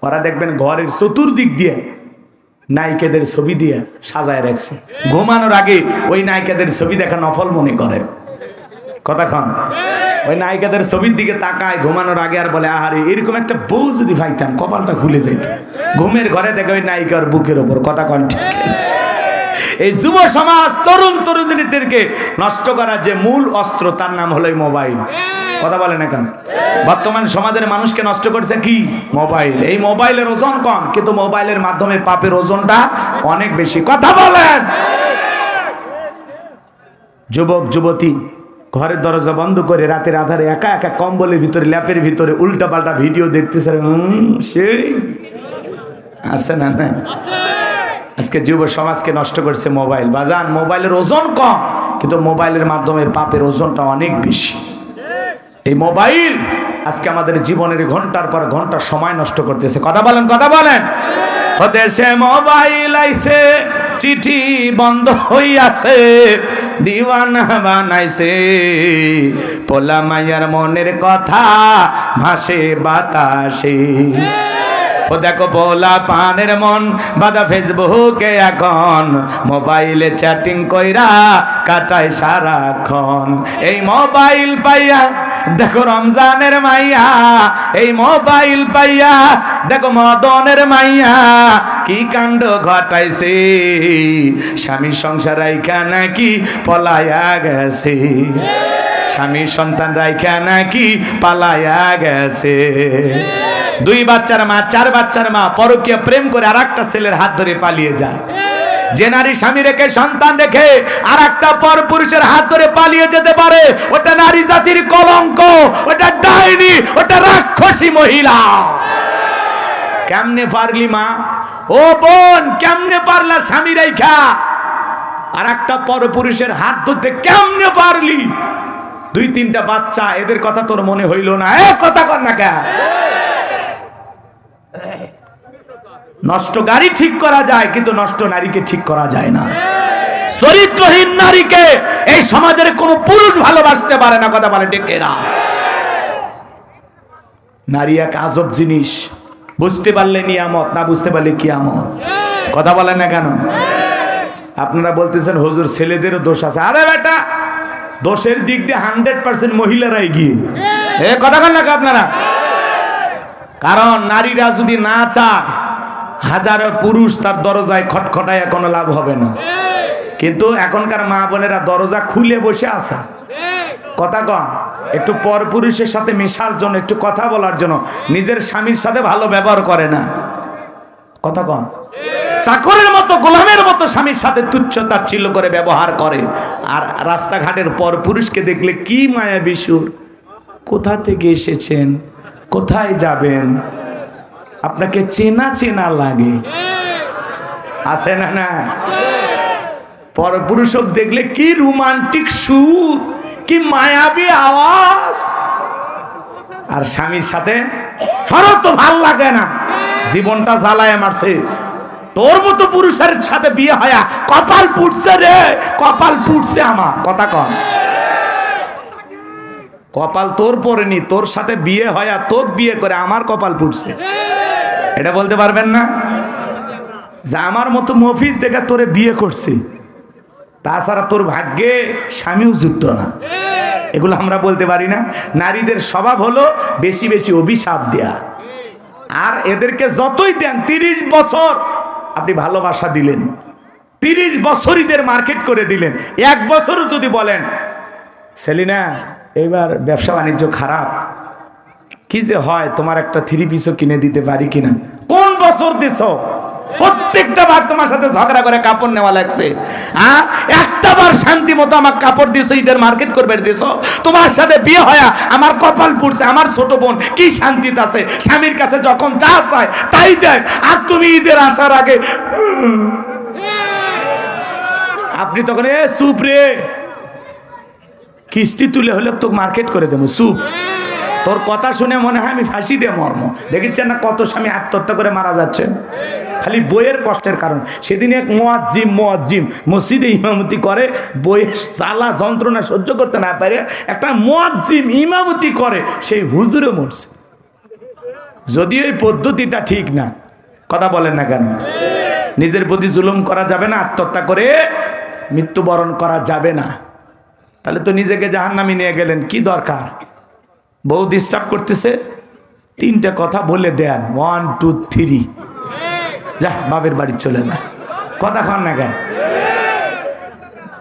ওরা দেখবেন ঘরের চতুর্দিক দিয়ে নায়িকাদের ছবি দিয়ে সাজায় রাখছে, ঘুমানোর আগে ওই নায়িকাদের ছবি দেখা নফল মনে করে। কথা কন, ওই নায়িকাদের ছবির দিকে তাকায় ঘুমানোর আগে আর বলে আহারে এরকম একটা বউ যদি পাইতাম কপালটা খুলে যেত। ঘুমের ঘরে দেখে ওই নায়িকার বুকের ওপর। কথা কন ঠিক? এই যুব সমাজ তরুণ তরুণীদেরকে নষ্ট করার যে মূল অস্ত্র তার নাম হলো মোবাইল। কথা বলেন এখন, বর্তমান সমাজের মানুষকে নষ্ট করছে কি? মোবাইল। এই মোবাইলের ওজন কম, কিন্তু মোবাইলের মাধ্যমে পাপের ওজনটা অনেক বেশি। কথা বলেন। যুবক যুবতী ঘরের দরজা বন্ধ করে রাতের আধারে একা একা কম্বলের ভিতরে ল্যাপের ভিতরে উল্টা পাল্টা ভিডিও দেখতেছে। সেই আছে না? না, আজকে যুব সমাজকে নষ্ট করছে মোবাইল। বাজান, মোবাইলের ওজন কম, কিন্তু মোবাইলের মাধ্যমে পাপের ওজনটা অনেক বেশি। এই মোবাইল আজকে আমাদের জীবনের ঘন্টার পর ঘন্টা সময় নষ্ট করতেছে। কথা বলেন, কথা বলেন। দেশে মোবাইল আইছে, চিঠি বন্ধ হইয়াছে, দিওয়ানা বানাইছে, পোলা মাইয়ার মনের কথা ভাসে বাতাসে। ও দেখো পোলা পানের মন বাদা ফেসবুকে এখন, মোবাইলে চ্যাটিং কইরা কাটায় সারাক্ষণ। এই মোবাইল পাইয়া দেখো রমজানের মাইয়া, এই মোবাইল পাইয়া দেখো মদনের মাইয়া কি কাণ্ড ঘটাইছে, স্বামী সংসার রাইখা নাকি পলায়া গেছে, স্বামী সন্তান রাইখা নাকি পালায়া গেছে। 2 বাচ্চার মা, 4 বাচ্চার মা পরকীয়া প্রেম করে আরেকটা ছেলের হাত ধরে পালিয়ে যায়। যে নারী স্বামী রেখে সন্তান রেখে আর একটা পর পুরুষের হাত ধরে পালিয়ে যেতে পারে, ওটা নারী জাতির কলঙ্ক, ওটা ডাইনি, ওটা রাক্ষসী মহিলা। কেমনে পারলি মা? ও বোন, কেমনে পারলা স্বামী রেখা আর একটা পর পুরুষের হাত ধরতে? কেমনে পারলি? 2-3টা বাচ্চা, এদের কথা তোর মনে হইল না? কথা কর না কে? নষ্ট গাড়ি ঠিক করা যায়, কিন্তু নষ্ট নারীকে ঠিক করা যায় না। চরিত্রহীন নারীকে এই সমাজের কোন পুরুষ ভালোবাসতে পারে না। কথা বলে ডেকে না। নারী এক আজব জিনিস, বুঝতে পারলে নিয়ামত, না বুঝতে পারলে কিয়ামত। কথা বলেন না কেন? আপনারা বলতেছেন হুজুর ছেলেদেরও দোষ আছে। আরে বেটা, দোষের দিক দিয়ে 100% মহিলারাই গিয়ে কথা বলেন না আপনারা? কারণ নারীরা যদি না চায়, হাজারো পুরুষ তার দরজায় খটখটায় কোনো লাভ হবে না। কিন্তু এখনকার মা বোনেরা দরজা খুলে বসে আছে। কথা কন, একটু পর পুরুষের সাথে মেশার জন্য, একটু কথা বলার জন্য নিজের স্বামীর সাথে ভালো ব্যবহার করে না। কথা কন, চাকরের মতো গোলামের মতো স্বামীর সাথে তুচ্ছ তাচ্ছিল্য করে ব্যবহার করে। আর রাস্তাঘাটের পর পুরুষকে দেখলে কি মায়া বিশুর, কোথা থেকে এসেছেন, কোথায় যাবেন, আপনাকে চেনা চেনা লাগে। আছে না? না, পর পুরুষ দেখলে কি রোমান্টিক সুর, কি মায়াবী আওয়াজ। আর স্বামীর সাথে সরো তো ভাল লাগে না, জীবনটা জ্বালায় মারছে। তোর মতো পুরুষের সাথে বিয়ে হয়া কপাল পুড়ছে রে, কপাল পুড়ছে আমার। কথা কন, কপাল তোর পড়েনি, তোর সাথে বিয়ে হয়া তোর বিয়ে করে আমার কপাল পুড়ছে। এটা বলতে পারবেন না যে আমার মতো মফিজ দেখে তোরে বিয়ে করছে, তাছাড়া তোর ভাগ্যে স্বামীও যুক্ত না। এগুলো আমরা বলতে পারি না। নারীদের স্বভাব হলো বেশি বেশি অভিশাপ দেয়া। আর এদেরকে যতই দেন, 30 বছর আপনি ভালোবাসা দিলেন, 30 বছরীদের মার্কেট করে দিলেন, 1 বছরও যদি বলেন সেলিনা এইবার ব্যবসা বাণিজ্য খারাপ, কি যে হয়, তোমার একটা 3 পিসও কিনে দিতে পারি কিনা? কোন বছর দিছ? প্রত্যেকটা বার তোমার সাথে ঝগড়া করে কাপড় নেওয়া লাগছে। একটা বার শান্তি মতো আমার কাপড় দিছো, ঈদের মার্কেট করবে দিছো। তোমার সাথে বিয়ে হয়া আমার কপাল পুড়ছে। আমার ছোট বোন কি শান্তিতে আছে, স্বামীর কাছে যখন যা চায় তাই দেয়, আর তুমি ঈদের আসার আগে আপনি তখন চুপ রে, কিস্তি তুলে হলে তো মার্কেট করে দেবো, চুপ। তোর কথা শুনে মনে হয় আমি ফাঁসি দিয়ে মর্ম। দেখেছেন না কত স্বামী আত্মহত্যা করে মারা যাচ্ছে, খালি বইয়ের কষ্টের কারণ। সেদিন এক মুয়াজ্জিম মসজিদে ইমামতি করে, বইয়ের জ্বালা যন্ত্রণা সহ্য করতে না পারে একটা মুয়াজ্জিম ইমামতি করে, সেই হুজুরে মরছে। যদিও এই পদ্ধতিটা ঠিক না, কথা বলেন না কেন? নিজের প্রতি জুলুম করা যাবে না, আত্মহত্যা করে মৃত্যুবরণ করা যাবে না। তাহলে তো নিজেকে জাহান্নামে নিয়ে গেলেন, কি দরকার? বউ ডিস্টার্ব করতেছে, 3টে কথা বলে দেন, 1 2 3, যা বাপের বাড়ি চলে যা, কথা কন না কেন?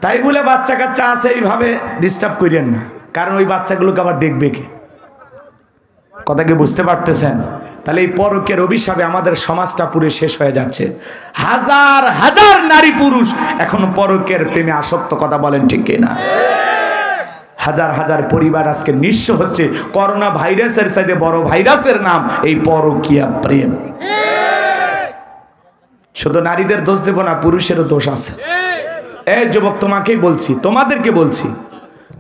তাই বলে বাচ্চা কাচ্চা আছে এইভাবে ডিস্টার্ব করেন না, কারণ ওই বাচ্চাগুলোকে আবার দেখবে কে? কথা কি বুঝতে পারতেছেন? তাহলে এই পরকীয়ার অভিশাপে আমাদের সমাজটা পুরো শেষ হয়ে যাচ্ছে। হাজার হাজার নারী পুরুষ এখনো পরকীয়ার প্রেমে আসক্ত, কথা বলেন ঠিক কিনা? হাজার হাজার পরিবার আজকে নিঃস্ব হচ্ছে। করোনা ভাইরাসের সাথে বড় ভাইরাসের নাম এই পরকীয়া প্রেম। শুধু নারীদের দোষ দেব না, পুরুষেরও দোষ আছে। এই যুবক, তোমাকেই বলছি, তোমাদেরকে বলছি,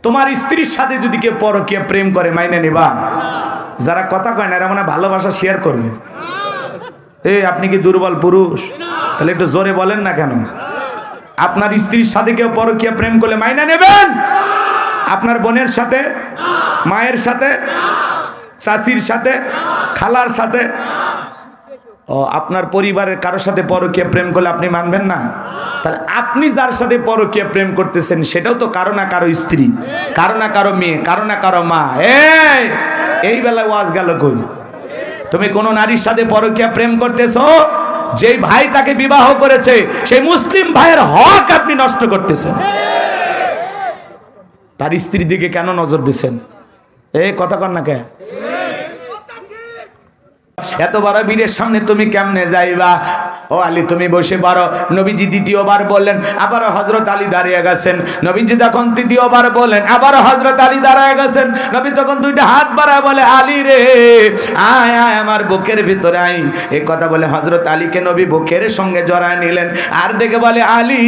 তোমার স্ত্রীর সাথে যদি কেউ পরকীয়া প্রেম করে মাইনে নেবা? যারা কথা কয় না এরা মানে ভালোবাসা শেয়ার করবে। এই আপনি কি দুর্বল পুরুষ? তাহলে একটু জোরে বলেন না কেন? আপনার স্ত্রীর সাথে কেউ পরকীয়া প্রেম করলে মাইনা নেবেন? আপনার বোনের সাথে, মায়ের সাথে, চাচির সাথে, খালার সাথে, ও আপনার পরিবারের কারোর সাথে পরকীয়া প্রেম করলে আপনি মানবেন না? তাহলে আপনি যার সাথে পরকীয়া প্রেম করতেছেন সেটাও তো কারো না কারো স্ত্রী, কারো না কারো মেয়ে, কারো না কারো মা। এই বেলায় ওয়াজ গেল কই? তুমি কোন নারীর সাথে পরকীয়া প্রেম করতেছো, যেই ভাই তাকে বিবাহ করেছে সেই মুসলিম ভাইয়ের হক আপনি নষ্ট করতেছেন। তার স্ত্রীর দিকে কেন নজর দিচ্ছেন? এই কথা কন না কে? এত বড় বীরের সামনে তুমি কেমনে যাইবা? ও আলী তুমি বসে পারো। নবীজি দ্বিতীয়বার বললেন, আবার হযরত আলী দাঁড়িয়ে গেছেন। নবীজি তখন তৃতীয়বার বললেন, আবার হযরত আলী দাঁড়িয়ে গেছেন। নবী তখন 2টা হাত বাড়ায় বলে, আলী রে আয় আয় আমার বুকের ভিতরে আয়। এই কথা বলে হযরত আলীকে নবী বুকের সঙ্গে জড়ায় নিলেন। আর দেখে বলে, আলী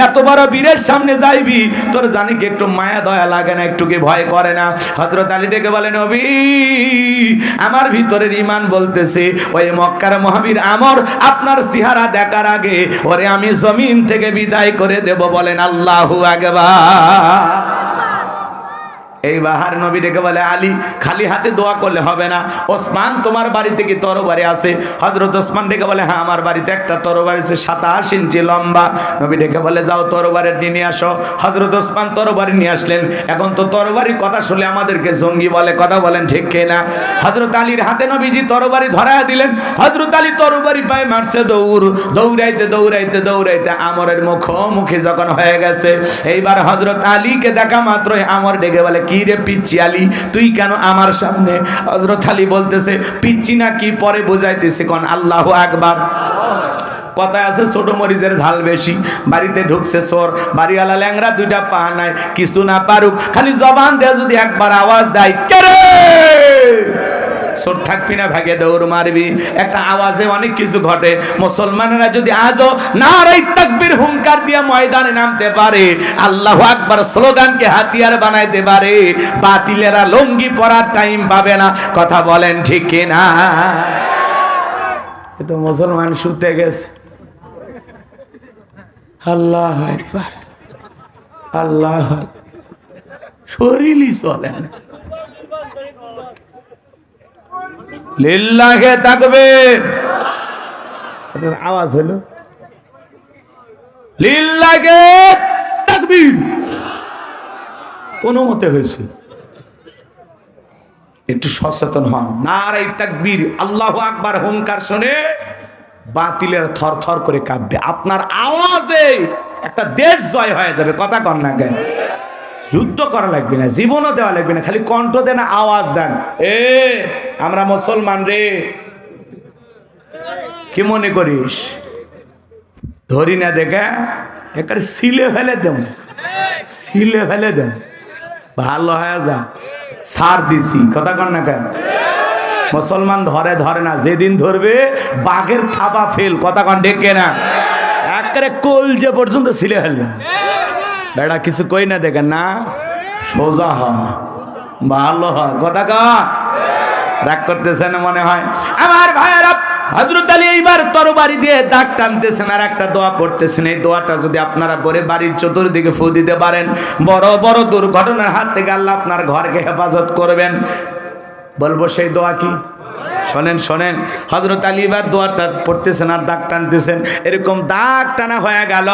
এত বড় বীরের সামনে যাইবি, তোর জানি কি একটু মায়া দয়া লাগে না, একটু কি ভয় করে না? হযরত আলী ডেকে বলে, নবী আমার ভিতরের ঈমান বলতেছে ওই মক্কার মহাবীর আমর আপনার চেহারা দেখার আগে ওরে আমি জমিন থেকে বিদায় করে দেব। বলেন আল্লাহু আকবার। এই বাহার নবী ডেকে বলে, আলী খালি হাতে দোয়া করলে হবে না। ওসমান তোমার বাড়িতে কি তরবারি আছে? হযরত ওসমান ডেকে বলে, হ্যাঁ আমার বাড়িতে একটা তরবারি আছে 27 ইঞ্চি লম্বা। নবী ডেকে বলে, যাও তরবারি নিয়ে আসো। হযরত ওসমান তরবারি নিয়ে আসলেন। এখন তো তরবারির কথা শুনলে আমাদেরকে জঙ্গি বলে, কথা বলেন ঠিক কিনা? হযরত আলীর হাতে নবীজি তরবারি ধরায়া দিলেন। হযরত আলী তরবারি পায়ে মারছে দৌড়, দৌড়াইতে দৌড়াইতে দৌড়াইতে আমরের মুখোমুখি যখন হয়ে গেছে, এইবার হযরত আলীকে দেখা মাত্রই আমর ডেকে বলে, কি রে পিচ্চি আলী তুই কেন আমার সামনে? হযরত আলী বলতেছে, পিচ্চি না কি পরে বুঝাইতেছে, কোন আল্লাহু আকবার। কথায় আছে ছোট মরিচের ঝাল বেশি। বাড়িতে ঢুকছে চোর, বাড়িওয়ালা ল্যাংরা 2টা পা নাই, কিছু না পারুক খালি জবান দিয়ে যদি একবার আওয়াজ দেয়, কে রে, চোর থাকবি না, ভাগে দৌড় মারবি। একটা আওয়াজে অনেক কিছু ঘটে। মুসলমানেরা যদি আজও নারায়ে তাকবীর হুঙ্কার দিয়ে ময়দানে নামতে পারে, আল্লাহু আকবার স্লোগানকে হাতিয়ার বানাইতে পারে, বাতিলেরা লুঙ্গি পরার টাইম পাবে না। কথা বলেন ঠিক কিনা? এ তো মুসলমান শুতে গেছে। আল্লাহু আকবার, আল্লাহ শরীরই চলে না। লিল্লাহে তাকবীর। আওয়াজ হলো লিল্লাহে তাকবীর। কোন মতে হয়েছে? একটু সচেতন হন। নারায়ে তাকবীর, আল্লাহু আকবার হুঙ্কার শুনে বাতিলের থরথর করে কাঁপবে। আপনার আওয়াজে একটা দেশ জয় হয়ে যাবে। কথা কন না কেন? যুদ্ধ করা লাগবে না, জীবনও দেওয়া লাগবে না, খালি কণ্ঠ দেন, আওয়াজ দেন, আমরা মুসলমান রে। কি মনে করিস ধরি না দেখে একেবারে সিলে ফেলে দেব, সিলে ফেলে দেব, ভালো হয়ে যা, ছাড় দিছি। কথা কন না কেন? মুসলমান ধরে ধরে না, যেদিন ধরবে বাঘের থাবা ফেল। কথা কন ডেকে না, একেবারে কলজে পর্যন্ত সিলে ফেলবে। বেড়া কিছু কই না দেখেন না, সোজা হয়, ভালো হয়। কথা কন, রাগ করতেছেন মনে হয় আমার ভাইয়েরা। হযরত আলী এইবার তরবারি দিয়ে দাগ টানতেছেন আর একটা দোয়া পড়তেছেন। এই দোয়াটা যদি আপনারা পড়ে বাড়ির চতুর্দিকে ফু দিতে পারেন, বড় বড় দুর্ঘটনার হাত থেকে আল্লাহ আপনার ঘরকে হেফাজত করবেন। বলবো সেই দোয়া কি? শোনেন শোনেন, হযরত আলী এবার দোয়াটা পড়তেছেন আর দাগ টানতেছেন, এরকম দাগ টানা হয়ে গেল।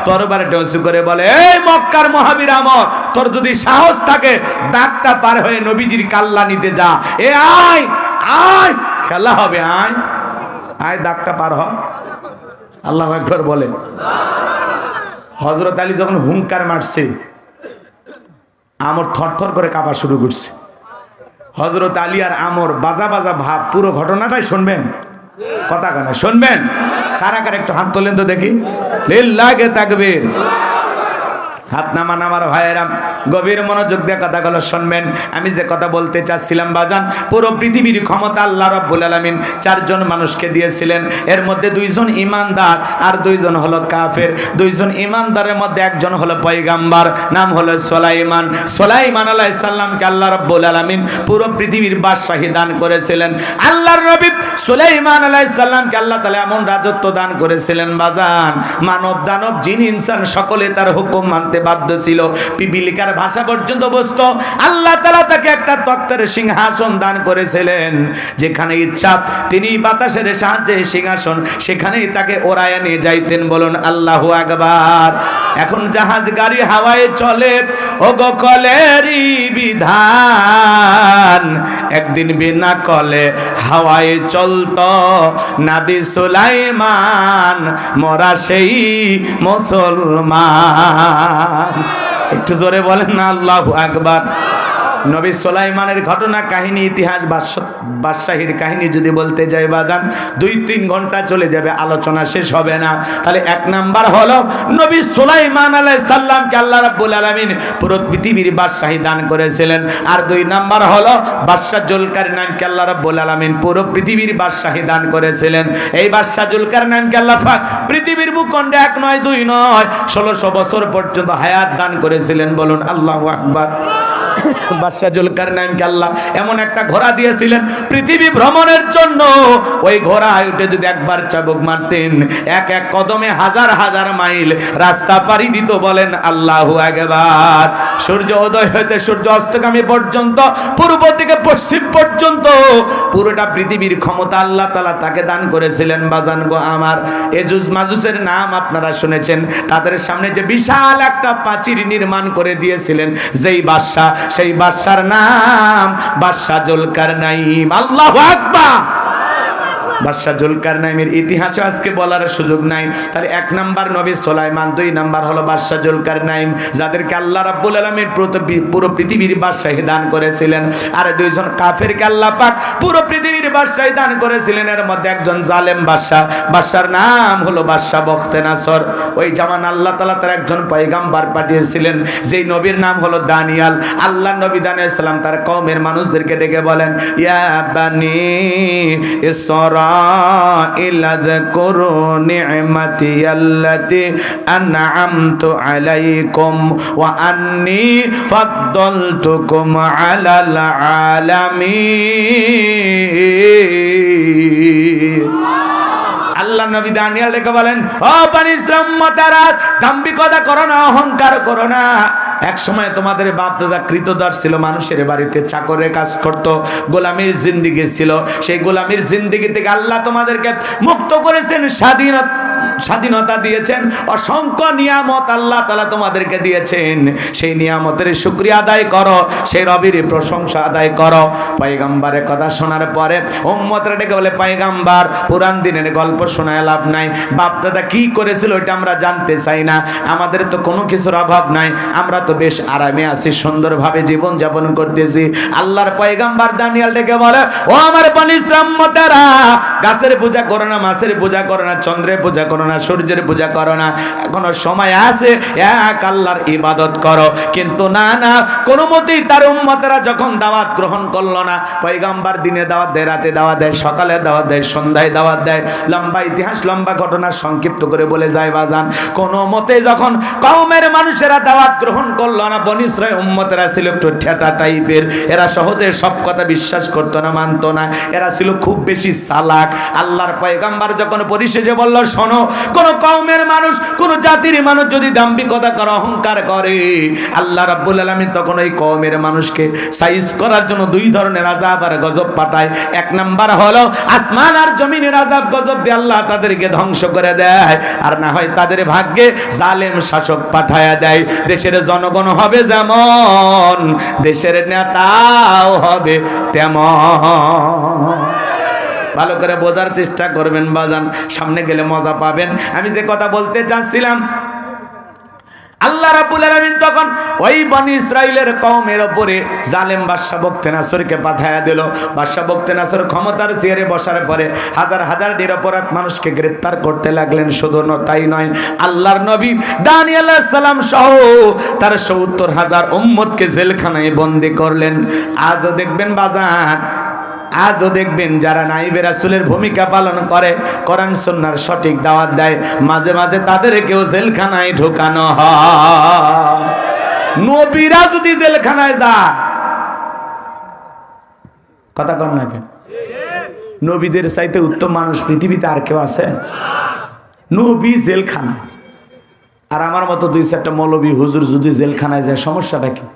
তরবারটা উঁচু করে বলে, এই মক্কার মহাবীর আমর, তোর যদি সাহস থাকে দাগটা পার হয়ে নবীজির কাল্লা নিতে যা। এ আয় আয়, খেলা হবে, আয় আয়, দাগটা পার হ। আল্লাহু আকবার বলে। হযরত আলী যখন হুঙ্কার মারছে, আমর থরথর করে কাঁপা শুরু করছে। হযরত আলী আর আমর বাজা বাজা ভাব, পুরো ঘটনাটাই শুনবেন, কথা কানে শুনবেন। কারা কারা একটু হাত তোলেন তো দেখি, লিল্লাহি তাকবীর। হাত নামান আমার ভাইয়েরা, গভীর মনোযোগ দিয়ে কথাগুলো শুনবেন। আমি যে কথা বলতে চাচ্ছিলাম বাজান, পুরো পৃথিবীর ক্ষমতা আল্লাহ রাব্বুল আলামিন 4 জন মানুষকে দিয়েছিলেন। এর মধ্যে 2 জন ইমানদার আর 2 জন হলো কাফের। 2 জন ইমানদারের মধ্যে একজন হলো পয়গাম্বার, নাম হলো সুলাইমান। সুলাইমান আলাইহিস সালামকে আল্লাহ রাব্বুল আলামিন পুরো পৃথিবীর বাদশাহী দান করেছিলেন। আল্লাহর নবী সুলাইমান আলাইহিস সালামকে আল্লাহ তাআলা এমন রাজত্ব দান করেছিলেন বাজান, মানব দানব জিন ইনসান সকলে তার হুকুম মানতে বাধ্য ছিল। পিপিলিকার ভাষা পর্যন্ত বুঝত। আল্লাহ তাআলা তাকে একটা তক্তের সিংহাসন দান করেছিলেন, যেখানে ইচ্ছা তিনি বাতাসের সাহায্যে সিংহাসন সেখানেই তাকে ওড়ায় নিয়ে যাইতেন। বলুন আল্লাহু আকবার। এখন জাহাজ গাড়ি হাওয়ায় চলে, ও গো কলেরই বিধান, একদিন বিনা কলে হাওয়ায় চলতো নবী সুলাইমান, মোরা সেই মুসলমান। একটু জোরে বলেন না আল্লাহু আকবার। নবী সুলাইমানের ঘটনা কাহিনী, ইতিহাস, বাদশাহীর কাহিনী যদি বলতে যাই বাজান 2-3 ঘন্টা চলে যাবে, আলোচনা শেষ হবে না। তাহলে 1 নাম্বার হলো নবী সুলাইমান আলাইহিস সালামকে আল্লাহ রাব্বুল আলামিন পুরো পৃথিবীর বাদশাহী দান করেছিলেন। আর 2 নাম্বার হলো বাদশা জুলকারনাইনকে আল্লাহ রাব্বুল আলামিন পুরো পৃথিবীর বাদশাহী দান করেছিলেন। এই বাদশা জুলকারনাইনকে আল্লাহ পাক পৃথিবীর ভূখণ্ডে 1 নয় 2 নয় 1600 বছর পর্যন্ত হায়াত দান করেছিলেন। বলুন আল্লাহু আকবার। বাদশা জুলকারনাইনকে আল্লাহ এমন একটা ঘোড়া দিয়েছিলেন পৃথিবী ভ্রমণের জন্য। ওই ঘোড়ায় উঠে যদি একবার চাবুক মারতেন, এক এক কদমে হাজার হাজার মাইল রাস্তা পাড়ি দিত। বলেন আল্লাহু আকবার। সূর্য উদয় হতে সূর্য অস্তগামী পর্যন্ত, পূর্ব থেকে পশ্চিম পর্যন্ত পুরোটা পৃথিবীর ক্ষমতা আল্লাহ তাআলা তাকে দান করেছিলেন। বাজান গো আমার, এজুজ মাজুজের নাম আপনারা শুনেছেন। তাদের সামনে যে বিশাল একটা প্রাচীর নির্মাণ করে দিয়েছিলেন যেই বাদশা, সেই বাদশার নাম বাদশা জুলকারনাইন। আল্লাহু আকবার। বাদশা জুলকারনাইনের ইতিহাসে আজকে বলার সুযোগ নাই। তাহলে 1 নাম্বার নবী সুলাইমান, 2 নাম্বার হলো বাদশা জুলকারনাইন, যাদেরকে আল্লাহ রাব্বুল আলামিন পুরো পৃথিবীর বাদশাহী দান করেছিলেন। আর 2 জন কাফেরকে আল্লাহ পাক পুরো পৃথিবীর বাদশাহী দান করেছিলেন। এর মধ্যে একজন জালেম বাদশা, বাদশার নাম হলো বাদশা বখতেনাসর। ওই জামান আল্লাহ তাআলা তার একজন পয়গাম্বার পাঠিয়েছিলেন, যেই নবীর নাম হলো দানিয়াল। আল্লাহ নবী দানিয়াল সালাম তার কওমের মানুষদেরকে ডেকে বলেন, ইয়া বানি ইসরাঈল যাকুরু নি'মাতি আল্লাতী আন'আমতু আলাইকুম ওয়া আন্নী ফাদ্দালতুকুম আলাল আলামিন। আল্লাহ নবী দানিয়েল ডেকে বলেন, ও বনি ইসরাঈল উম্মতারা, দাম্ভিকতা করো না, অহংকার করো না। এক সময় তোমাদের বাপ দাদা কৃতদাস ছিল, মানুষের বাড়িতে চাকরের কাজ করত, গোলামীর জিন্দেগি ছিল। সেই গোলামীর জিন্দেগি থেকে আল্লাহ তোমাদেরকে মুক্ত করেছেন, স্বাধীনতা দিয়েছেন, অসংখ্য নিয়ামত আল্লাহ তাআলা তোমাদেরকে দিয়েছেন। সেই নিয়ামতের শুকরিয়া আদায় করো, সেই রবের প্রশংসা আদায় করো। পয়গম্বরের কথা শোনার পরে উম্মতরা ডেকে বলে, পয়গম্বর, পুরান দিনের গল্প শোনায় লাভ নাই, বাপ দাদা কি করেছিল ওইটা আমরা জানতে চাই না। আমাদের তো কোনো কিছুর অভাব নাই, আমরা তো বেশ আরামে আছি, সুন্দরভাবে জীবন যাপন করতেছি। আল্লাহর পয়গম্বর দানিয়েল ডেকে বলে, ও আমার বনি ইসরাঈল উম্মতেরা, গাছের পূজা করো না, মাছের পূজা করো না, চন্দ্রের পূজা করো না, সূর্যের পূজা করো না, এখনো সময় আছে, এক আল্লাহর ইবাদত করো। কিন্তু না না, কোনো মতেই তার উম্মতেরা যখন দাওয়াত গ্রহণ করলো না, পয়গম্বর দিনে দাওয়াত দেয়, রাতে দাওয়াত দেয়, সকালে দাওয়াত দেয়, সন্ধ্যায় দাওয়াত দেয়, লম্বা ইতিহাস, লম্বা ঘটনা সংক্ষিপ্ত করে বলে যায় বাজান। কোনো মতে যখন কওমের মানুষেরা দাওয়াত গ্রহণ করলো না, বনি ইসরাঈল উম্মতেরা ছিল একটু ঠেটা টাইপের, এরা সহজে সব কথা বিশ্বাস করতো না, মানতো না, এরা ছিল খুব বেশি চালাক। আল্লাহর পয়গম্বর যখন পরিশেষে বলল, শোনো কোন কওমের মানুষ, কোন জাতির মানুষ যদি দাম্ভিকতা করে, অহংকার করে, আল্লাহ রাব্বুল আলামিন তখন ওই কওমের মানুষকে সাইজ করার জন্য দুই ধরনের আযাব আর গজব পাঠায়। এক নাম্বার হলো আসমান আর জমিনের আযাব গজব দিয়ে আল্লাহ তাদেরকে ধ্বংস করে দেয়, আর না হয় তাদের ভাগ্যে জালেম শাসক পাঠায়া দেয়। দেশের জনগণ হবে যেমন, দেশের নেতাও হবে তেমন। ভালো করে বোঝার চেষ্টা করবেন বাজান, সামনে গেলে মজা পাবেন। আমি যে কথা বলতে চাচ্ছিলাম, আল্লাহ রাব্বুল আলামিন তখন ওই বনি ইসরাইলের কওমের উপরে জালেম বাদশা বখতেনাসরকে পাঠায়া দিল। বাদশা বখতেনাসর ক্ষমতার চেয়ারে বসার পরে হাজার হাজার নিরপরাধ মানুষকে গ্রেফতার করতে লাগলেন। শুধু তাই নয়, আল্লাহর নবী দানিয়েল আলাইহিস সালাম সহ তার ৭০,০০০ উম্মতকে জেলখানায় বন্দী করলেন। আজও দেখবেন বাজার, আজও দেখবেন যারা নাইবে রাসূলের ভূমিকা পালন করে, কোরআন সুন্নাহর সঠিক দাওয়াত দেয়, মাঝে মাঝে তাদেরকেও জেলখানায় ঢোকানো হয়। নবীরা যদি জেলখানায় যায়, কথা কন না কেন? নবীদের চাইতে উত্তম মানুষ পৃথিবীতে আর কেউ আছে? নবী জেলখানা, আর আমার মতো ২-৪টা মৌলবী হুজুর যদি জেলখানায় যায়, সমস্যাটা কি?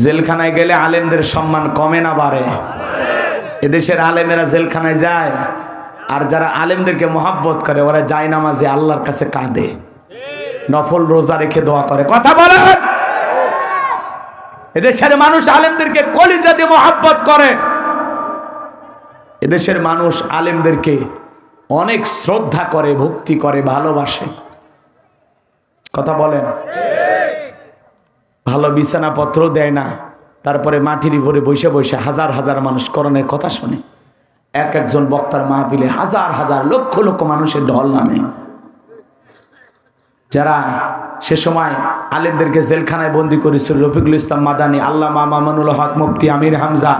জেলখানায় গেলে আলেমদের সম্মান কমে না বাড়ে? এদেশের আলেমেরা জেলখানায় যায়, আর যারা আলেমদেরকে মহাব্বত করে ওরা যায় নামাজে আল্লাহর কাছে কাঁদে, নফল রোজা রেখে দোয়া করে। কথা বলে, এদেশের মানুষ আলেমদেরকে কলিজা দিয়ে মহাব্বত করে। এদেশের মানুষ আলেমদেরকে অনেক শ্রদ্ধা করে, ভক্তি করে, ভালোবাসে। কথা বলেন, ভালো বিছানাপত্র দেয় না, তারপরে মাটির উপরে বসে বসে হাজার হাজার মানুষ কোরআনের কথা শোনে। এক একজন বক্তার মাহফিলে হাজার হাজার লক্ষ লক্ষ মানুষের ঢল নামে। যারা সে সময় আলেমদেরকে জেলখানায় বন্দী করেছিল, রফিকুল ইসলাম মাদানী, আল্লামা মামুনুল হক মুফতি, আমির হামজা,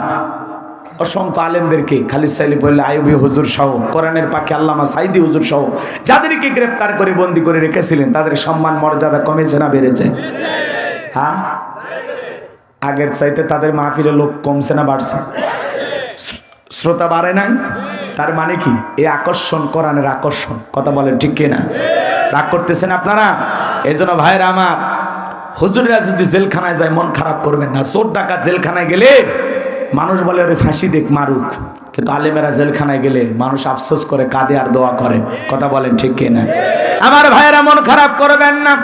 অসংখ্য আলেমদেরকে, খালিদ সাইলি বললে আইয়ুবী হুজুর সহ, কোরআনের পাখি আল্লামা সাইদি হুজুর সহ যাদেরকে গ্রেফতার করে বন্দী করে রেখেছিলেন, তাদের সম্মান মর্যাদা কমেছে না বেড়েছে? হ্যাঁ, আগের চাইতে তাদের মাহফিলে লোক কমছে না বাড়ছে? শ্রোতা বাড়ে নাই? তার মানে কি? এই আকর্ষণ, কোরআনের আকর্ষণ। কথা বলেন ঠিক কিনা? রাগ করতেছেন আপনারা? এই জন্য ভাইরা আমার, হুজুরেরা যদি জেলখানায় যায় মন খারাপ করবেন না। চোর ডাকাত জেলখানায় গেলে মানুষ বলে ওরে ফাঁসি দেখ, মারুক, কিন্তু আলেমেরা জেলখানায় গেলে মানুষ আফসোস করে, কাঁদে আর দোয়া করে। কথা বলেন ঠিক কিনা? আমার ভাইয়েরা মন খারাপ করবেন না,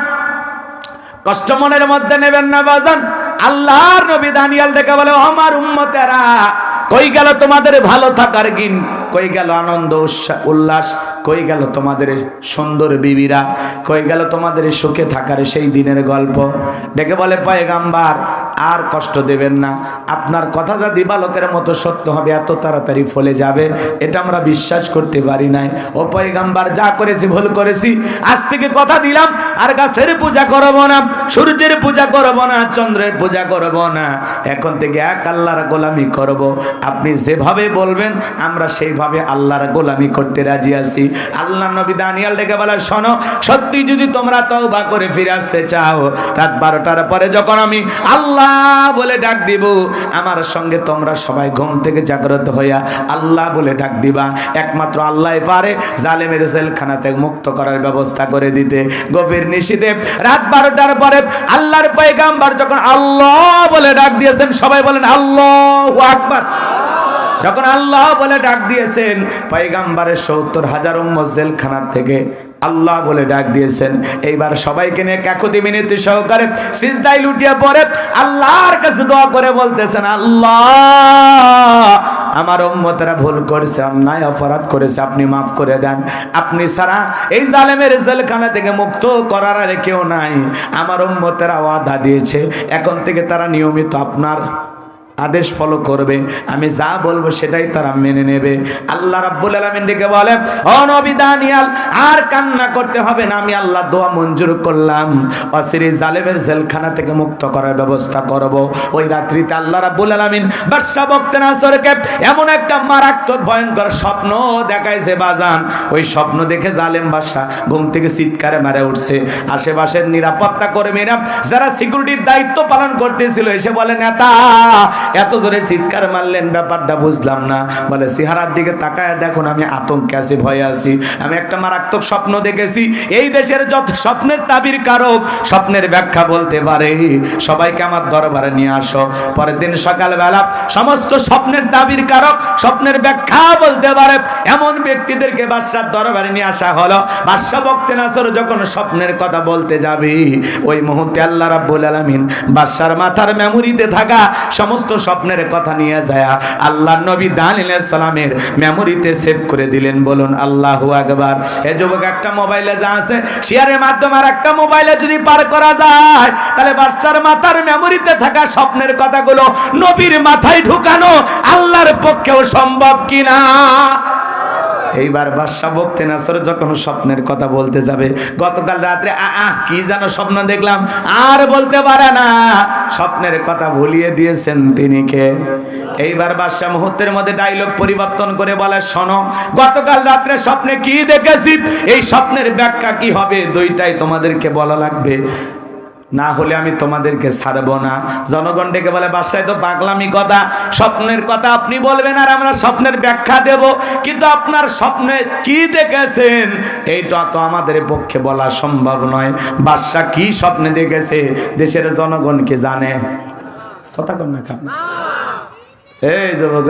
কষ্ট মনের মধ্যে নেবেন না বাজান। আল্লাহর নবী দানিয়েল দেখে বলে, আমার উম্মতেরা, কই গেল তোমাদের ভালো থাকার দিন? কই গেল আনন্দ উল্লাস? কই গেল তোমাদের সুন্দর বিবিরা? কই গেল তোমাদের সুখে থাকার সেই দিনের গল্প? ডেকে বলে, পয়গাম্বার আর কষ্ট দেবেন না, আপনার কথা যা দিবালোকের মতো সত্য হবে, এত তাড়াতাড়ি ফলে যাবে, এটা আমরা বিশ্বাস করতে পারি নাই। ও পয়গাম্বার, যা করেছি ভুল করেছি, আজ থেকে কথা দিলাম আর গাছের পূজা করব না, সূর্যের পূজা করব না, চন্দ্রের পূজা করব না, এখন থেকে এক আল্লাহর গোলামি করব। আপনি যেভাবে বলবেন আমরা সেইভাবে আল্লাহর গোলামি করতে রাজি আছি। আল্লাহ নবী দানিয়েল ডেকে বলে, শোনো, সত্যি যদি তোমরা তওবা করে ফিরে আসতে চাও, রাত 12টার পরে যখন আমি আল্লাহ বলে ডাক দিব, আমার সঙ্গে তোমরা সবাই ঘুম থেকে জাগ্রত হইয়া আল্লাহ বলে ডাক দিবা। একমাত্র আল্লাহই পারে জালেমের জেলখানা থেকে মুক্ত করার ব্যবস্থা করে দিতে। গভীর নিশীথে রাত 12টার পরে আল্লাহর পয়গাম্বর যখন আল্লাহ বলে ডাক দিয়েছেন, সবাই বলেন আল্লাহু আকবার। যখন আল্লাহ বলে ডাক দিয়েছেন, পয়গাম্বরের ৭০,০০০ উম্মত জেলখানা থেকে আল্লাহ বলে ডাক দিয়েছেন। এইবার সবাইকে নিয়ে কাকুতি মিনতি সহকারে সিজদায় লুটিয়ে পড়ে আল্লাহর কাছে দোয়া করে বলতেছেন, আল্লাহ, আমার উম্মতেরা ভুল করেছে, অন্যায় অপরাধ করেছে, আপনি মাফ করে দেন। আপনি ছাড়া এই জালেমের জেলখানা থেকে মুক্ত করার আর কেউ নাই। আমার উম্মতেরা ওয়াদা দিয়েছে, এখন থেকে তারা নিয়মিত আপনার আদেশ ফলো করবে, আমি যা বলবো সেটাই তারা মেনে নেবে। আল্লাহ রাব্বুল আলামিন ডেকে বলে, ও নবী দানিয়েল, আর কান্না করতে হবে না, আমি আল্লাহ দোয়া মঞ্জুর করলাম, অসিরি জালেমের জেলখানা থেকে মুক্ত করার ব্যবস্থা করব। ওই রাত্রিতে আল্লাহ রাব্বুল আলামিন বাদশা বখতেনাসরকে এমন একটা মারাত্মক ভয়ঙ্কর স্বপ্ন দেখাইছে বাজান। ওই স্বপ্ন দেখে জালেম বাদশা ঘুম থেকে চিৎকারে মারে উঠছে। আশেপাশের নিরাপত্তা কর্মীরা যারা সিকিউরিটির দায়িত্ব পালন করতেছিল এসে বলে, নেতা, এত জোরে চিৎকার মারলেন, ব্যাপারটা বুঝলাম না। বলে চেহারার দিকে তাকায় দেখুন আমি আতঙ্কে আছি, ভয়ে আছি, আমি একটা মারাত্মক স্বপ্ন দেখেছি। এই দেশের যত স্বপ্নের তাবির কারক, স্বপ্নের ব্যাখ্যা বলতে পারে, সবাইকে আমার দরবারে নিয়ে আসো। পরের দিন সকালবেলা সমস্ত স্বপ্নের তাবির কারক, স্বপ্নের ব্যাখ্যা বলতে পারে এমন ব্যক্তিদেরকে বাদশার দরবারে নিয়ে আসা হলো। বাদশা বক্তে নাসর যখন স্বপ্নের কথা বলতে যাবে, ওই মুহূর্তে আল্লাহ রাব্বুল আলামিন বাদশার মাথার মেমোরিতে থাকা সমস্ত স্বপ্নের কথা নিয়ে যায় আল্লাহ নবী দানিয়েল আলাইহিস সালামের মেমোরিতে সেভ করে দিলেন। বলুন আল্লাহু আকবার। এই যুবক, একটা মোবাইলে যা আছে শেয়ারের মাধ্যমে আর একটা মোবাইলে যদি পার করা যায়, তাহলে বাদশার মাথার মেমোরিতে থাকা স্বপ্নের কথাগুলো নবীর মাথায় ঢুকানো আল্লাহর পক্ষেও সম্ভব কিনা? এইবার বাদশা বক্তে নাসর যখন স্বপ্নের কথা বলতে যাবে, গতকাল রাত্রে কি যেন স্বপ্ন দেখলাম আর বলতে পারে না, স্বপ্নের কথা ভুলিয়ে দিয়েছেন তিনি কে? এইবার বাদশা মুহূর্তের মধ্যে ডায়লগ পরিবর্তন করে বলে, শোনো, গতকাল রাত্রে স্বপ্নে কি দেখেছি, এই স্বপ্নের ব্যাখ্যা কি হবে, দুইটাই তোমাদেরকে বলা লাগবে, না হলে আমি তোমাদেরকে ছাড়বো না। জনগণ ডেকে বলে, বাদশাহ তো পাগলামি কথা, স্বপ্নের কথা আপনি বলবেন আর আমরা স্বপ্নের ব্যাখ্যা দেব, কিন্তু আপনার স্বপ্নে কি দেখেছেন এইটা তো আমাদের পক্ষে বলা সম্ভব নয়। বাদশাহ কি স্বপ্নে দেখেছে দেশের জনগণকে জানে? কথা কন না খান। এই যুবক,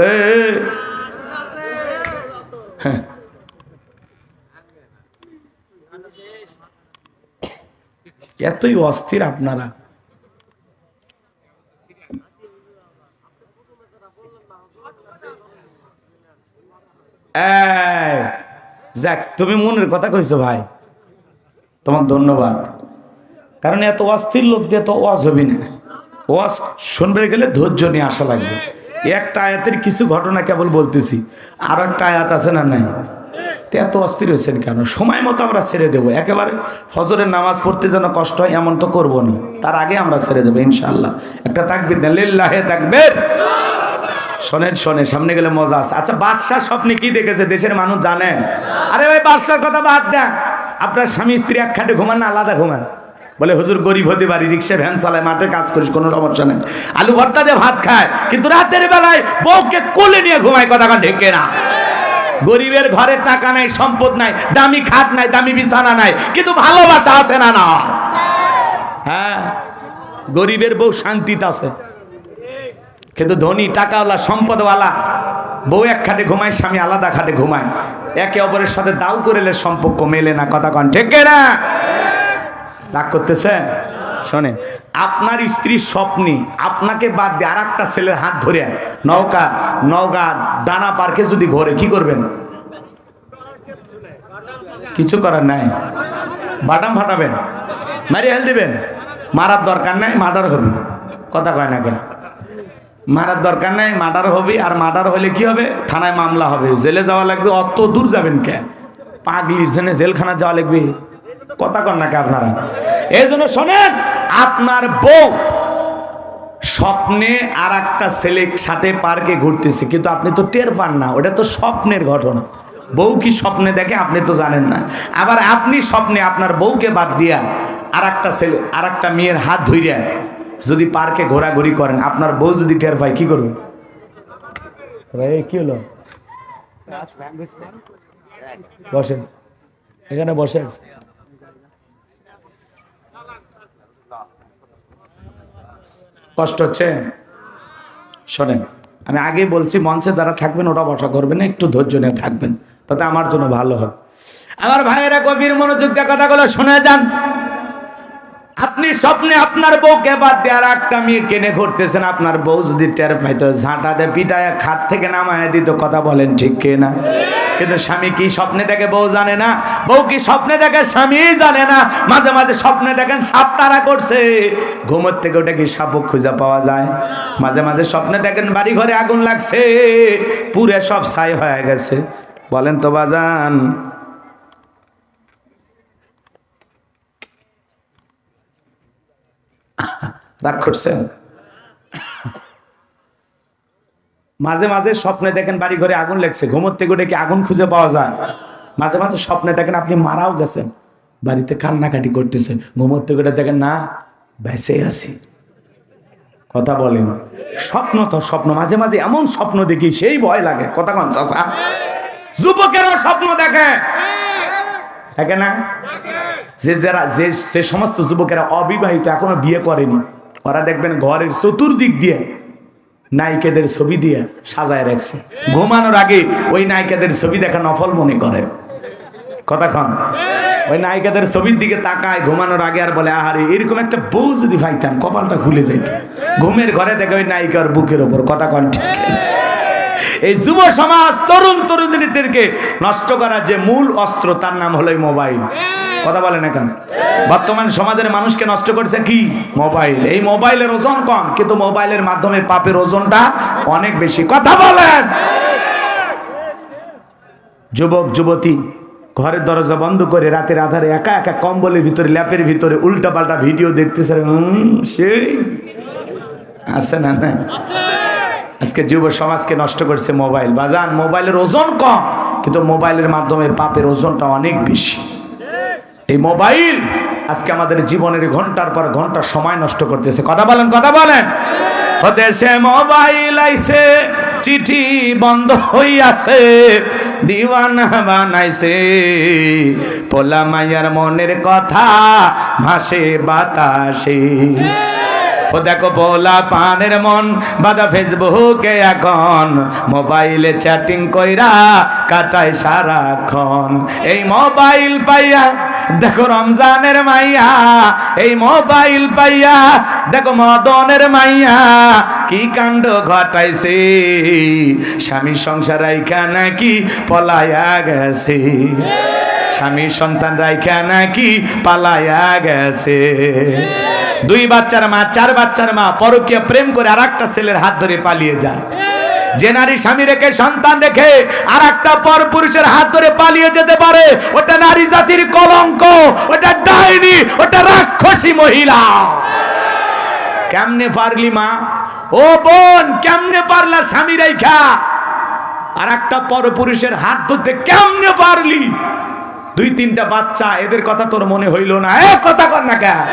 হ্যাঁ, এতই অস্থির আপনারা। যাক, তুমি মনের কথা কইছো ভাই, তোমার ধন্যবাদ। কারণ এত অস্থির লোক দিয়ে তো ওয়াজ হবি না। ওয়াজ শুনবে গেলে ধৈর্য নিয়ে আসা লাগবে। একটা আয়াতের কিছু ঘটনা কেবল বলতেছি, আর একটা আয়াত আছে না নাই? এত অস্থির হয়েছেন কেন? সময় মতো আমরা ছেড়ে দেবো, একেবারে ফজরের নামাজ পড়তে যেন কষ্ট হয় এমন তো করবো না, তার আগে আমরা ছেড়ে দেবো ইনশাআল্লাহ। একটা তাকবীর দেন, লিল্লাহি তাকবীর। শোনেন শোনেন, সামনে গেলে মজা আছে। আচ্ছা, বাদশা স্বপ্নে কি দেখেছে দেশের মানুষ জানে? আরে ভাই, বাদশার কথা বাদ দেন, আপনার স্বামী স্ত্রী এক খাটে ঘুমান না আলাদা ঘুমান? বলে হুজুর গরিব হতে পারি, রিক্সা ভ্যান চালায়, মাঠে কাজ করিস, কোনো সমস্যা নেই, আলু ভর্তা দিয়ে ভাত খায়, কিন্তু রাতের বেলায় বউকে কোলে নিয়ে ঘুমায়, কথা ঢেকে না। গরিবের ঘরে টাকা নাই, সম্পদ নাই, দামি খাট নাই, দামি বিছানা নাই, কিন্তু ভালোবাসা আছে না? না, হ্যাঁ, গরিবের বউ শান্তিতে আছে, কিন্তু ধনী টাকাওয়ালা সম্পদওয়ালা বউ এক খাটে ঘুমায়, স্বামী আলাদা খাটে ঘুমায়, একে অপরের সাথে দাও করেলে সম্পর্ক মেলে না, কথা কন ঠিক না? রাগ করতেছেন? শোনেন, আপনার স্ত্রীর স্বপ্নে আপনাকে বাদ দিয়ে আর একটা ছেলের হাত ধরে নৌকা দানা পার্কে যদি ঘোরে, কি করবেন? কিছু করার নাই, বাটাম ফাটাবেন, মারি হেল দিবেন। মারার দরকার নাই, মার্ডার হবে, কথা কয় না কে? মারার দরকার নাই, মার্ডার হবে। আর মার্ডার হলে কি হবে? থানায় মামলা হবে, জেলে যাওয়া লাগবে। অত দূর যাবেন কে? পাগলির জন্য জেলখানা যাওয়া লাগবে, কথা কন না কে আপনারা? এই জন্য শোনেন, আপনার বউ স্বপ্নে আর একটা ছেলের সাথে পার্কে ঘুরতেছে, কিন্তু আপনি তো টের পান না, ওটা তো স্বপ্নের ঘটনা। বউ কি স্বপ্নে দেখে আপনি তো জানেন না। আবার আপনি স্বপ্নে আপনার বউকে বাদ দিয়া আর একটা ছেলে আর একটা মেয়ের হাত ধইরা যদি পার্কে ঘোরাঘুরি করেন, আপনার বউ যদি টের পায়, কি করবে? কি হলো? বসেন, এখানে বসে আছে। কষ্ট হচ্ছে? শোনেন, আমি আগেই বলছি, মঞ্চে যারা থাকবেন ওটা বসা করবেন না, একটু ধৈর্য নিয়ে থাকবেন, তাতে আমার জন্য ভালো হয়। আমার ভাইয়েরা গভীর মনোযোগ দিয়ে কথাগুলো শুনে যান। আপনি স্বপ্নে আপনার বউকে বাদ দিয়ে আর একটা মেয়ে কেনে ঘুরতেছেন, আপনার বউ যদি টের পাইতো, ঝাঁটা দিয়ে পিটায় খাট থেকে নামায় দিত, কথা বলেন ঠিক কিনা? কিন্তু স্বামী কি স্বপ্নে দেখে বউ জানে না, বউ কি স্বপ্নে দেখে স্বামী জানে না। মাঝে মাঝে স্বপ্নে দেখেন সাপ তাড়া করছে, ঘুমোর থেকে ওটা কি সাপ খুঁজে পাওয়া যায়? মাঝে মাঝে স্বপ্নে দেখেন বাড়ি ঘরে আগুন লাগছে, পুরে সব ছাই হয়ে গেছে। বলেন তো বাজান, রাগ করছেন? মাঝে মাঝে স্বপ্নে দেখেন বাড়ি ঘরে আগুন লাগছে, ঘুমোর থেকে উঠে কি আগুন খুঁজে পাওয়া যায়? মাঝে মাঝে স্বপ্নে দেখেন আপনি মারাও গেছেন, বাড়িতে কান্নাকাটি করতেছেন, ঘুমোর থেকে উঠে দেখেন না বেঁচে আছি, কথা বলেন। স্বপ্ন তো স্বপ্ন, মাঝে মাঝে এমন স্বপ্ন দেখি সেই ভয় লাগে। কথা কন চাচা? যুবকেরও স্বপ্ন দেখে না? যে সমস্ত যুবকেরা অবিবাহিত এখনো বিয়ে করেনি, ওরা দেখবেন ঘরের চতুর্দিক দিয়ে নায়িকাদের ছবি দিয়ে সাজায় রাখছে। ঘুমানোর আগে ওই নায়িকাদের ছবি দেখা নফল মনে করে। কথা কন? ওই নায়িকাদের ছবির দিকে তাকায় ঘুমানোর আগে আর বলে, আহারে এরকম একটা বউ যদি পাইতাম কপালটা খুলে যেত। ঘুমের ঘরে দেখে ওই নায়িকার বুকের ওপর। কথা কন ঠিক? এই যুব সমাজ তরুণ তরুণীদেরকে নষ্ট করার যে মূল অস্ত্র তার নাম হলো মোবাইল। কথা বলেন এখন? বর্তমান সমাজের মানুষকে নষ্ট করছে কি? মোবাইল। এই মোবাইলের ওজন কম, কিন্তু মোবাইলের মাধ্যমে পাপের ওজনটা অনেক বেশি। কথা বলেন। যুবক যুবতী ঘরের দরজা বন্ধ করে রাতের আধারে একা একা কম্বলের ভিতরে ল্যাপের ভিতরে উল্টা পাল্টা ভিডিও দেখতেছে। সেই আছে না? না, আজকে যুব সমাজকে নষ্ট করছে মোবাইল। বাজান, মোবাইলের ওজন কম, কিন্তু মোবাইলের মাধ্যমে পাপের ওজনটা অনেক বেশি। এই মোবাইল আজকে আমাদের জীবনের ঘন্টার পর ঘন্টা সময় নষ্ট করতেছে। কথা বলেন, কথা বলেন। দেশে মোবাইল আইছে, চিঠি বন্ধ হইয়াছে, দিওয়ানা বানাইছে, পোলা মাইয়ার মনের কথা ভাসে বাতাসে। ও দেখো পোলা পানের মন বাদা ফেসবুকে এখন, মোবাইলে চ্যাটিং কইরা কাটায় সারাক্ষণ। এই মোবাইল পাইয়া দেখো রমজানের মাইয়া, এই মোবাইল পাইয়া দেখো মদনের মাইয়া কি কাণ্ড ঘটাইছে। স্বামী সংসার রাইখা নাকি পলায়া গেছে, স্বামী সন্তান রাইখা নাকি পালায়া গেছে। 2 বাচ্চার মা, 4 বাচ্চার মা পরকীয়া প্রেম করে আরেকটা ছেলের হাত ধরে পালিয়ে যায়। যে নারী স্বামী রেখে সন্তান রেখে আরেকটা পর পুরুষের হাত ধরে পালিয়ে যেতে পারে, ওটা নারী জাতির কলঙ্ক, ওটা ডাইনি, ওটা রাক্ষসী মহিলা। কেমনে পারলি মা? ও বোন, কেমনে পারলা স্বামী রেখা আরেকটা পর পুরুষের হাত ধরতে? কেমনে পারলি? 2-3টা বাচ্চা, এদের কথা তোর মনে হইল না? কথা কর না কেন?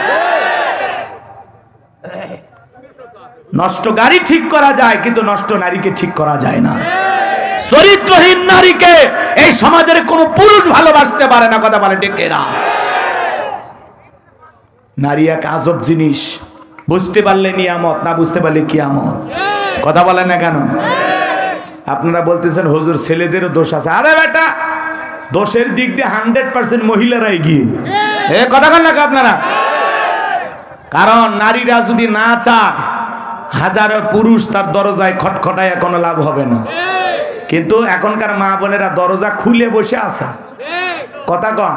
নষ্ট গাড়ি ঠিক করা যায়, কিন্তু নষ্ট নারীকে ঠিক করা যায় না। চরিত্রহীন নারীকে এই সমাজের কোন পুরুষ ভালোবাসতে পারে না। কথা বলে ঠিক না? নারী এক আজব জিনিস, বুঝতে পারলে নিয়ামত, না বুঝতে পারলে কিয়ামত। কথা বলেন না কেন? আপনারা বলতেছেন হুজুর ছেলেদেরও দোষ আছে। আরে বেটা, দোষের দিক দিয়ে 100% মহিলারাই গিয়ে কথা বলেন না আপনারা? কারণ নারীরা যদি না চায়, হাজারো পুরুষ তার দরজায় খটখটায় কোনো লাভ হবে না। কিন্তু এখনকার মা বোনেরা দরজা খুলে বসে আছে। কথা কন?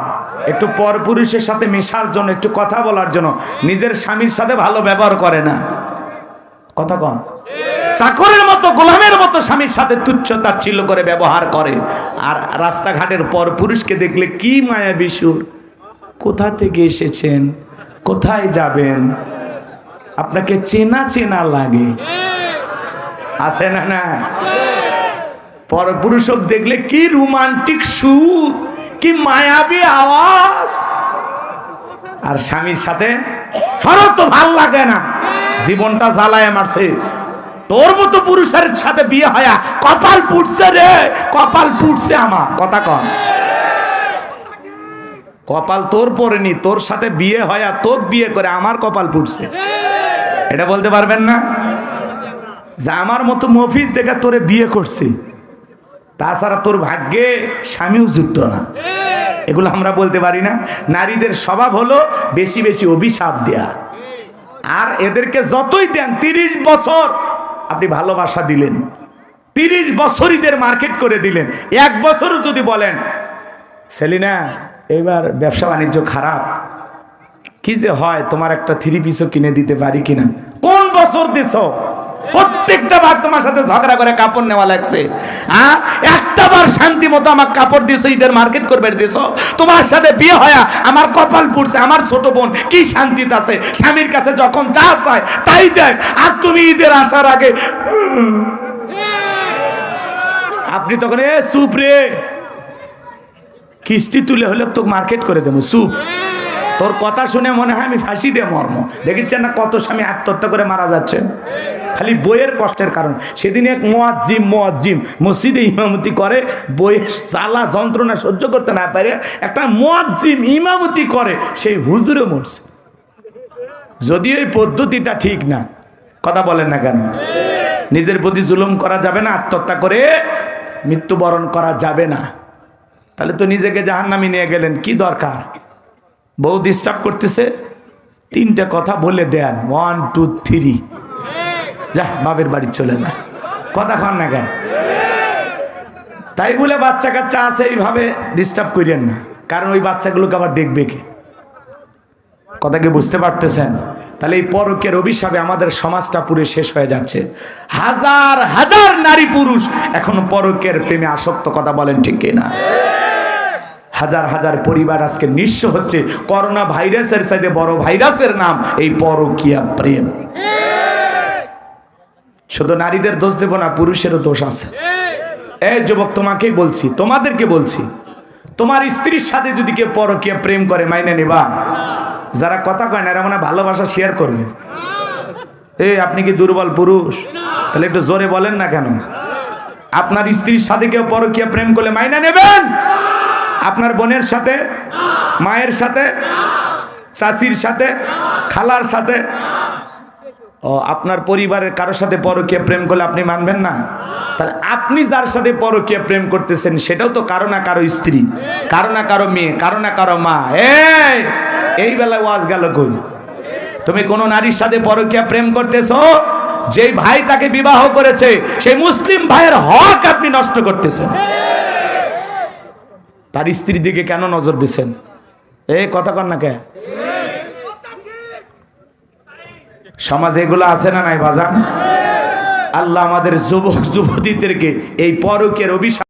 একটু পর পুরুষের সাথে মেশার জন্য, একটু কথা বলার জন্য নিজের স্বামীর সাথে ভালো ব্যবহার করে না। কথা কন? চাকরের মতো, গোলামের মতো স্বামীর সাথে তুচ্ছ তাচ্ছিল্য করে ব্যবহার করে। আর রাস্তাঘাটের পর পুরুষকে দেখলে কি মায়া বিশুর, কোথা থেকে এসেছেন, কোথায় যাবেন, আপনাকে চেনা চেনা লাগে। আছে না? না, পর পুরুষ দেখলে কি রোমান্টিক সুর, কি মায়াবী আওয়াজ। আর স্বামীর সাথে সরো তো ভাল লাগে না, জীবনটা জ্বালায় মারছে। তোর মতো পুরুষের সাথে বিয়ে হয়া কপাল পুড়ছে রে, কপাল পুড়ছে আমার। কথা কন? কপাল তোর পড়েনি, তোর সাথে বিয়ে হয়া তোর বিয়ে করে আমার কপাল পুড়ছে। এটা বলতে পারবেন না যে আমার মতো মফিজ দেখে তোরে বিয়ে করছে, তাছাড়া তোর ভাগ্যে স্বামীও যুক্ত না। এগুলো আমরা বলতে পারি না? নারীদের স্বভাব হলো বেশি বেশি অভিশাপ দেয়া। আর এদেরকে যতই দেন, 30 বছর আপনি ভালোবাসা দিলেন, 30 বছরীদের মার্কেট করে দিলেন, 1 বছরও যদি বলেন সেলিনা এবার ব্যবসা বাণিজ্য খারাপ, কি যে হয়, তোমার একটা 3 পিসও কিনে দিতে পারি কিনা? কোন বছর দিছ? প্রত্যেকটা বার তোমার সাথে ঝগড়া করে কাপড় নেওয়া লাগছে। একটা বার শান্তি মতো আমার কাপড় দিছো, ঈদের মার্কেট করবে দিছো। তোমার সাথে বিয়ে হয়া আমার কপাল পুড়ছে। আমার ছোট বোন কি শান্তিতে আছে, স্বামীর কাছে যখন যা চায় তাই দেয়, আর তুমি ঈদের আসার আগে আপনি তখন চুপ রে, কিস্তি তুলে হলে তো মার্কেট করে দেবো, চুপ। তোর কথা শুনে মনে হয় আমি ফাঁসি দিয়ে মর্ম। দেখেছেন না কত স্বামী আত্মহত্যা করে মারা যাচ্ছে খালি বইয়ের কষ্টের কারণ। সেদিন এক মুয়াজ্জিম মসজিদে ইমামতি করে, বইয়ের জ্বালা যন্ত্রণা সহ্য করতে না পারে একটা মুয়াজ্জিম ইমামতি করে, সেই হুজুরে মরছে। যদিও এই পদ্ধতিটা ঠিক না, কথা বলেন না কেন? নিজের প্রতি জুলুম করা যাবে না, আত্মহত্যা করে মৃত্যুবরণ করা যাবে না। তাহলে তো নিজেকে জাহান্নামে নিয়ে গেলেন, কি দরকার? বউ ডিস্টার্ব করতেছে, 3টে কথা বলে দেন, 1 2 3, যা বাপের বাড়ি চলে যা, কথা কন না কেন? তাই বলে বাচ্চা কাচ্চা আছে এইভাবে ডিস্টার্ব করেন না, কারণ ওই বাচ্চাগুলোকে আবার দেখবে কে? কথা কি বুঝতে পারতেছেন? তাহলে এই পরকীয়ার অভিশাপে আমাদের সমাজটা পুরো শেষ হয়ে যাচ্ছে। হাজার হাজার নারী পুরুষ এখন পরকীয়ার প্রেমে আসক্ত, কথা বলেন ঠিক কিনা? হাজার হাজার পরিবার আজকে নিঃস্ব হচ্ছে। করোনা ভাইরাসের সাথে বড় ভাইরাসের নাম এই পরকীয়া প্রেম। শুধু নারীদের দোষ দেব না, পুরুষেরও দোষ আছে। এই যুবক, তোমাকেই বলছি, তোমাদেরকে বলছি, তোমার স্ত্রীর সাথে যদি কেউ পরকীয়া প্রেম করে মাইনে নেবা? যারা কথা কয় না এরা মানে ভালোবাসা শেয়ার করবে। এই আপনি কি দুর্বল পুরুষ? তাহলে একটু জোরে বলেন না কেন? আপনার স্ত্রীর সাথে কেউ পরকীয়া প্রেম করলে মাইনা নেবেন? আপনার বোনের সাথে, মায়ের সাথে, চাচির সাথে, খালার সাথে, ও আপনার পরিবারের কারোর সাথে পরকীয়া প্রেম করলে আপনি মানবেন না? তাহলে আপনি যার সাথে পরকীয়া প্রেম করতেছেন সেটাও তো কারো না কারো স্ত্রী, কারো না কারো মেয়ে, কারো না কারো মা। এই বেলায় ওয়াজ গেল কই? তুমি কোন নারীর সাথে পরকীয়া প্রেম করতেছো, যেই ভাই তাকে বিবাহ করেছে সেই মুসলিম ভাইয়ের হক আপনি নষ্ট করতেছেন। তার স্ত্রীর দিকে কেন নজর দিচ্ছেন? এই কথা কন না কে? সমাজে এগুলো আছে না নাই বাজান? আল্লাহ আমাদের যুবক যুবতীদেরকে এই পরকীয়ার অভিশাপ